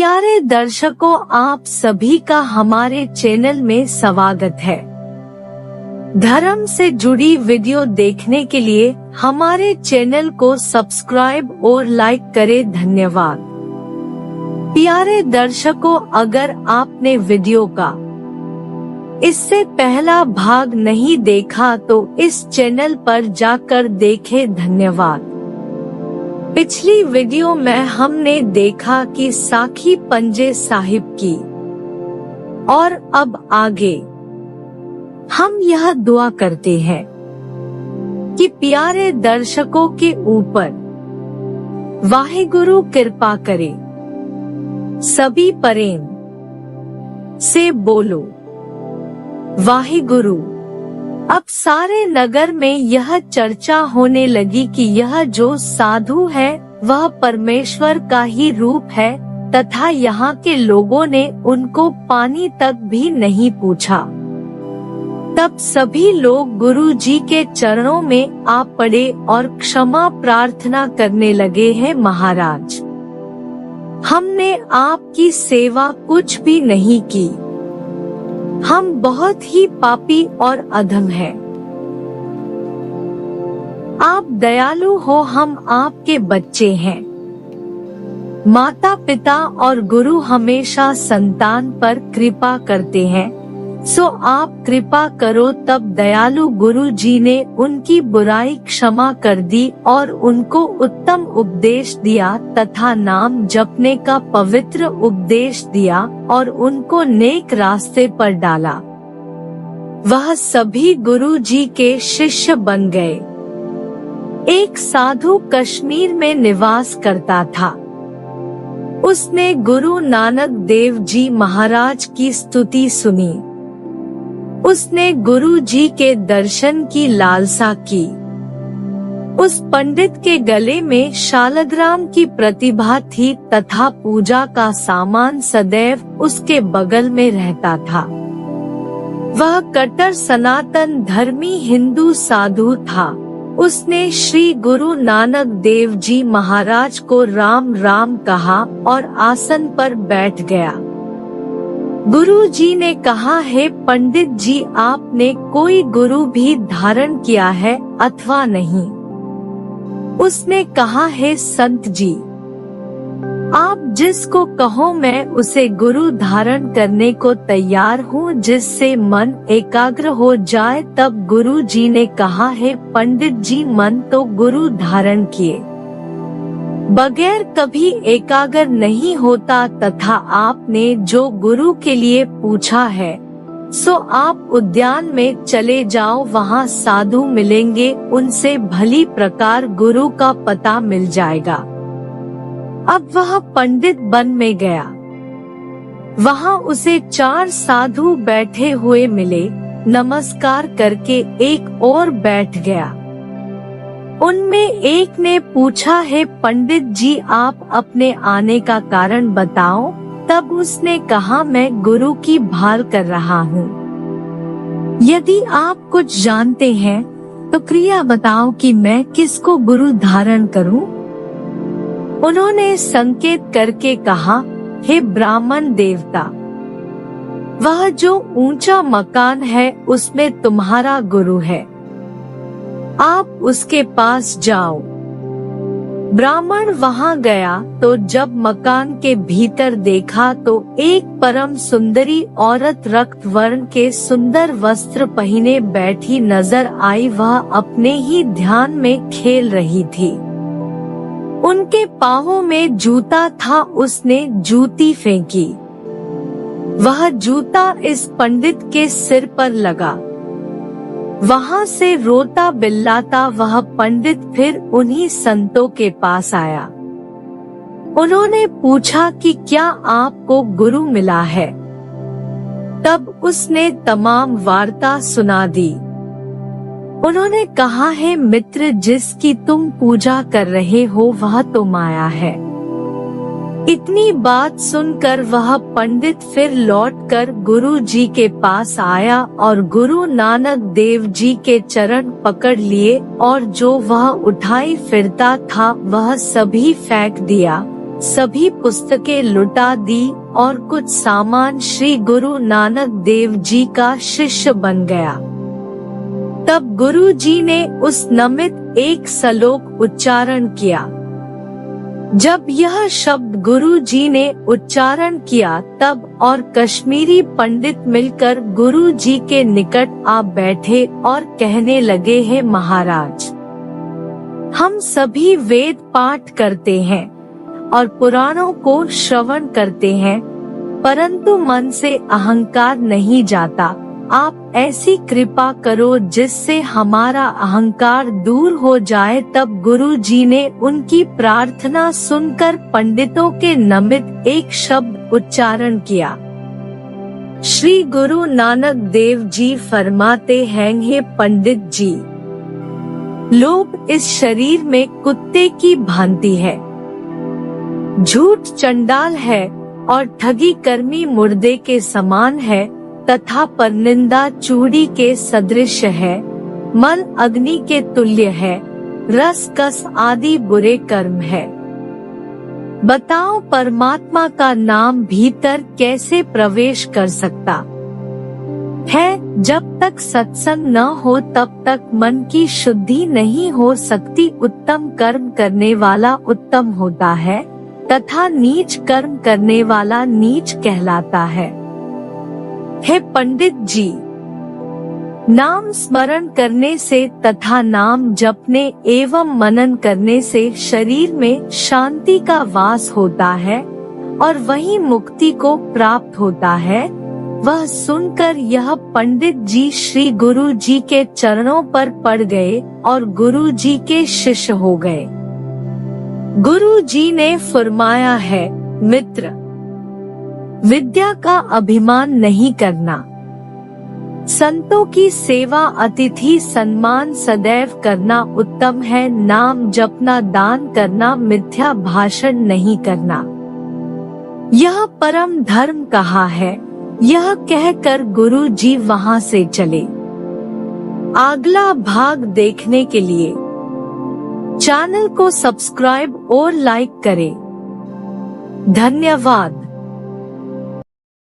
प्यारे दर्शकों, आप सभी का हमारे चैनल में स्वागत है। धर्म से जुड़ी वीडियो देखने के लिए हमारे चैनल को सब्सक्राइब और लाइक करें। धन्यवाद। प्यारे दर्शकों, अगर आपने वीडियो का इससे पहला भाग नहीं देखा तो इस चैनल पर जाकर देखें। धन्यवाद। पिछली वीडियो में हमने देखा कि साखी पंजे साहिब की, और अब आगे हम यह दुआ करते हैं कि प्यारे दर्शकों के ऊपर वाहिगुरु कृपा करे। सभी प्रेम से बोलो वाहिगुरु। अब सारे नगर में यह चर्चा होने लगी कि यह जो साधु है वह परमेश्वर का ही रूप है, तथा यहाँ के लोगों ने उनको पानी तक भी नहीं पूछा। तब सभी लोग गुरु जी के चरणों में आ पड़े और क्षमा प्रार्थना करने लगे हैं। महाराज, हमने आपकी सेवा कुछ भी नहीं की, हम बहुत ही पापी और अधम हैं। आप दयालु हो, हम आपके बच्चे हैं। माता पिता और गुरु हमेशा संतान पर कृपा करते हैं, सो आप कृपा करो। तब दयालु गुरु जी ने उनकी बुराई क्षमा कर दी और उनको उत्तम उपदेश दिया तथा नाम जपने का पवित्र उपदेश दिया और उनको नेक रास्ते पर डाला। वह सभी गुरु जी के शिष्य बन गए। एक साधु कश्मीर में निवास करता था। उसने गुरु नानक देव जी महाराज की स्तुति सुनी। उसने गुरु जी के दर्शन की लालसा की। उस पंडित के गले में शालग्राम की प्रतिभा थी तथा पूजा का सामान सदैव उसके बगल में रहता था। वह कट्टर सनातन धर्मी हिंदू साधु था। उसने श्री गुरु नानक देव जी महाराज को राम राम कहा और आसन पर बैठ गया। गुरु जी ने कहा, हे पंडित जी, आपने कोई गुरु भी धारण किया है अथवा नहीं? उसने कहा, हे संत जी, आप जिसको कहो मैं उसे गुरु धारण करने को तैयार हूँ, जिससे मन एकाग्र हो जाए। तब गुरु जी ने कहा, हे पंडित जी, मन तो गुरु धारण किए बगैर कभी एकाग्र नहीं होता, तथा आपने जो गुरु के लिए पूछा है सो आप उद्यान में चले जाओ, वहाँ साधु मिलेंगे, उनसे भली प्रकार गुरु का पता मिल जाएगा। अब वह पंडित वन में गया। वहाँ उसे 4 साधु बैठे हुए मिले। नमस्कार करके एक और बैठ गया। उनमें एक ने पूछा, है पंडित जी, आप अपने आने का कारण बताओ। तब उसने कहा, मैं गुरु की भाल कर रहा हूँ। यदि आप कुछ जानते हैं तो कृपया बताओ कि मैं किसको गुरु धारण करूँ? उन्होंने संकेत करके कहा, हे ब्राह्मण देवता, वह जो ऊंचा मकान है उसमें तुम्हारा गुरु है, आप उसके पास जाओ। ब्राह्मण वहां गया तो जब मकान के भीतर देखा तो एक परम सुंदरी औरत रक्त वर्ण के सुंदर वस्त्र पहने बैठी नजर आई। वह अपने ही ध्यान में खेल रही थी। उनके पांवों में जूता था। उसने जूती फेंकी। वह जूता इस पंडित के सिर पर लगा। वहाँ से रोता बिल्लाता वह पंडित फिर उन्हीं संतों के पास आया। उन्होंने पूछा कि क्या आपको गुरु मिला है? तब उसने तमाम वार्ता सुना दी। उन्होंने कहा, है मित्र, जिसकी तुम पूजा कर रहे हो वह तो माया है। इतनी बात सुनकर वह पंडित फिर लौटकर गुरु जी के पास आया और गुरु नानक देव जी के चरण पकड़ लिए और जो वह उठाई फिरता था वह सभी फेंक दिया। सभी पुस्तकें लुटा दी और कुछ सामान श्री गुरु नानक देव जी का शिष्य बन गया। तब गुरु जी ने उस निमित्त एक श्लोक उच्चारण किया। जब यह शब्द गुरु जी ने उच्चारण किया तब और कश्मीरी पंडित मिलकर गुरु जी के निकट आ बैठे और कहने लगे, हैं महाराज, हम सभी वेद पाठ करते हैं और पुराणों को श्रवण करते हैं, परंतु मन से अहंकार नहीं जाता। आप ऐसी कृपा करो जिससे हमारा अहंकार दूर हो जाए। तब गुरु जी ने उनकी प्रार्थना सुनकर पंडितों के निमित्त एक शब्द उच्चारण किया। श्री गुरु नानक देव जी फरमाते हैं, हे पंडित जी, लोभ इस शरीर में कुत्ते की भांति है, झूठ चंडाल है और ठगी कर्मी मुर्दे के समान है, तथा परनिंदा चूड़ी के सदृश है, मन अग्नि के तुल्य है, रस कस आदि बुरे कर्म है। बताओ परमात्मा का नाम भीतर कैसे प्रवेश कर सकता है? जब तक सत्संग न हो तब तक मन की शुद्धि नहीं हो सकती। उत्तम कर्म करने वाला उत्तम होता है तथा नीच कर्म करने वाला नीच कहलाता है। हे पंडित जी, नाम स्मरण करने से तथा नाम जपने एवं मनन करने से शरीर में शांति का वास होता है और वही मुक्ति को प्राप्त होता है। वह सुनकर यह पंडित जी श्री गुरु जी के चरणों पर पड़ गए और गुरु जी के शिष्य हो गए। गुरु जी ने फरमाया है, मित्र, विद्या का अभिमान नहीं करना, संतों की सेवा अतिथि सम्मान सदैव करना उत्तम है, नाम जपना दान करना मिथ्या भाषण नहीं करना, यह परम धर्म कहा है। यह कहकर गुरु जी वहां से चले। अगला भाग देखने के लिए चैनल को सब्सक्राइब और लाइक करें। धन्यवाद।